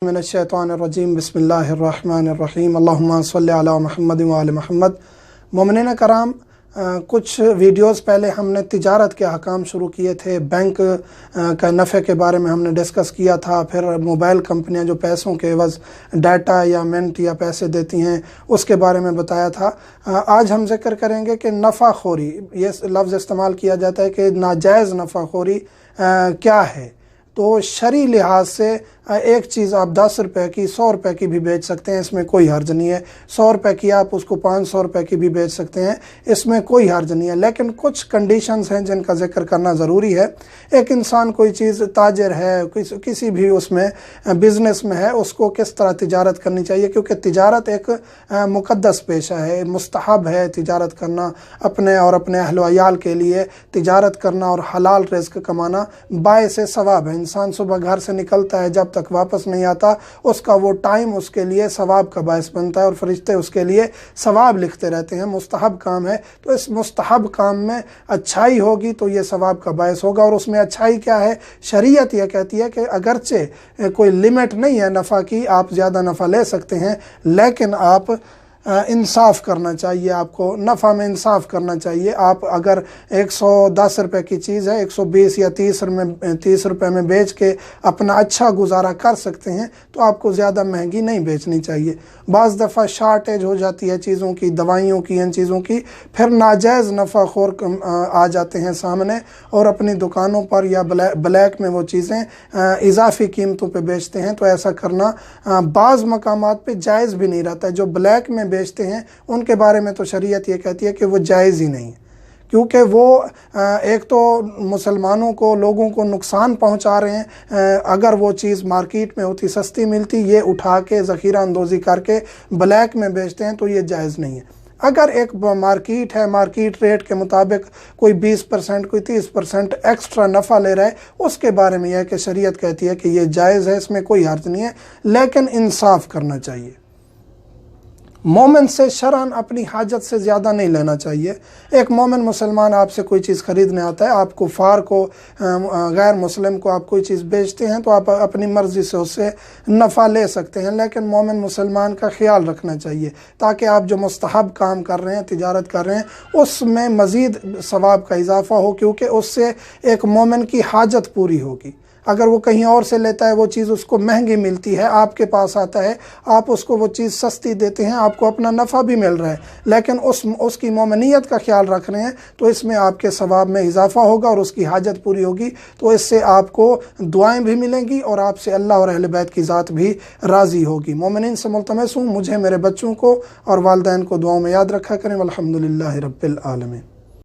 من الشیطان الرجیم بسم اللہ الرحمن الرحیم اللہم صلی علی محمد وآل محمد۔ مومنین کرام، کچھ ویڈیوز پہلے ہم نے تجارت کے احکام شروع کیے تھے، بینک کا نفع کے بارے میں ہم نے ڈسکس کیا تھا، پھر موبائل کمپنیاں جو پیسوں کے عوض ڈیٹا یا منٹ یا پیسے دیتی ہیں اس کے بارے میں بتایا تھا۔ آج ہم ذکر کریں گے کہ نفع خوری، یہ لفظ استعمال کیا جاتا ہے کہ ناجائز نفع خوری کیا ہے۔ تو شرعی لحاظ سے ایک چیز آپ 10 روپے کی 100 روپے کی بھی بیچ سکتے ہیں، اس میں کوئی حرج نہیں ہے۔ 100 روپے کی آپ اس کو 500 روپے کی بھی بیچ سکتے ہیں، اس میں کوئی حرج نہیں ہے۔ لیکن کچھ کنڈیشنز ہیں جن کا ذکر کرنا ضروری ہے۔ ایک انسان کوئی چیز تاجر ہے، کسی بھی اس میں بزنس میں ہے، اس کو کس طرح تجارت کرنی چاہیے، کیونکہ تجارت ایک مقدس پیشہ ہے، مستحب ہے تجارت کرنا، اپنے اور اپنے اہل و عیال کے لیے تجارت کرنا اور حلال رزق کمانا باعث ثواب ہے۔ انسان صبح گھر سے نکلتا ہے، جب تک واپس نہیں آتا اس کا وہ ٹائم اس کے لیے ثواب کا باعث بنتا ہے اور فرشتے اس کے لیے ثواب لکھتے رہتے ہیں۔ مستحب کام ہے تو اس مستحب کام میں اچھائی ہوگی تو یہ ثواب کا باعث ہوگا۔ اور اس میں اچھائی کیا ہے؟ شریعت یہ کہتی ہے کہ اگرچہ کوئی لمٹ نہیں ہے نفع کی، آپ زیادہ نفع لے سکتے ہیں، لیکن آپ انصاف کرنا چاہیے، آپ کو نفع میں انصاف کرنا چاہیے۔ آپ اگر 110 روپے کی چیز ہے 120 یا 30 روپے میں بیچ کے اپنا اچھا گزارا کر سکتے ہیں تو آپ کو زیادہ مہنگی نہیں بیچنی چاہیے۔ بعض دفعہ شارٹیج ہو جاتی ہے چیزوں کی، دوائیوں کی، ان چیزوں کی، پھر ناجائز نفع خور آ جاتے ہیں سامنے اور اپنی دکانوں پر یا بلیک میں وہ چیزیں اضافی قیمتوں پہ بیچتے ہیں۔ تو ایسا کرنا بعض مقامات پہ جائز بھی نہیں رہتا ہے۔ جو بلیک میں بیچتے ہیں ان کے بارے میں تو شریعت یہ کہتی ہے کہ وہ جائز ہی نہیں ہے، کیونکہ وہ ایک تو مسلمانوں کو، لوگوں کو نقصان پہنچا رہے ہیں۔ اگر وہ چیز مارکیٹ میں ہوتی، سستی ملتی، یہ اٹھا کے ذخیرہ اندوزی کر کے بلیک میں بیچتے ہیں تو یہ جائز نہیں ہے۔ اگر ایک مارکیٹ ہے، مارکیٹ ریٹ کے مطابق کوئی 20% کوئی 30% ایکسٹرا نفع لے رہا ہے، اس کے بارے میں یہ ہے کہ شریعت کہتی ہے کہ یہ جائز ہے، اس میں کوئی حرج نہیں ہے، لیکن انصاف کرنا چاہیے۔ مومن سے شرعاً اپنی حاجت سے زیادہ نہیں لینا چاہیے۔ ایک مومن مسلمان آپ سے کوئی چیز خریدنے آتا ہے، آپ کفار کو، غیر مسلم کو آپ کوئی چیز بیچتے ہیں تو آپ اپنی مرضی سے اس سے نفع لے سکتے ہیں، لیکن مومن مسلمان کا خیال رکھنا چاہیے تاکہ آپ جو مستحب کام کر رہے ہیں، تجارت کر رہے ہیں، اس میں مزید ثواب کا اضافہ ہو، کیونکہ اس سے ایک مومن کی حاجت پوری ہوگی۔ اگر وہ کہیں اور سے لیتا ہے، وہ چیز اس کو مہنگی ملتی ہے، آپ کے پاس آتا ہے، آپ اس کو وہ چیز سستی دیتے ہیں، آپ کو اپنا نفع بھی مل رہا ہے، لیکن اس کی مومنیت کا خیال رکھ رہے ہیں تو اس میں آپ کے ثواب میں اضافہ ہوگا اور اس کی حاجت پوری ہوگی، تو اس سے آپ کو دعائیں بھی ملیں گی اور آپ سے اللہ اور اہل بیت کی ذات بھی راضی ہوگی۔ مومنین سے ملتمس ہوں مجھے، میرے بچوں کو اور والدین کو دعاؤں میں یاد رکھا کریں۔ والحمدللہ رب العالمین۔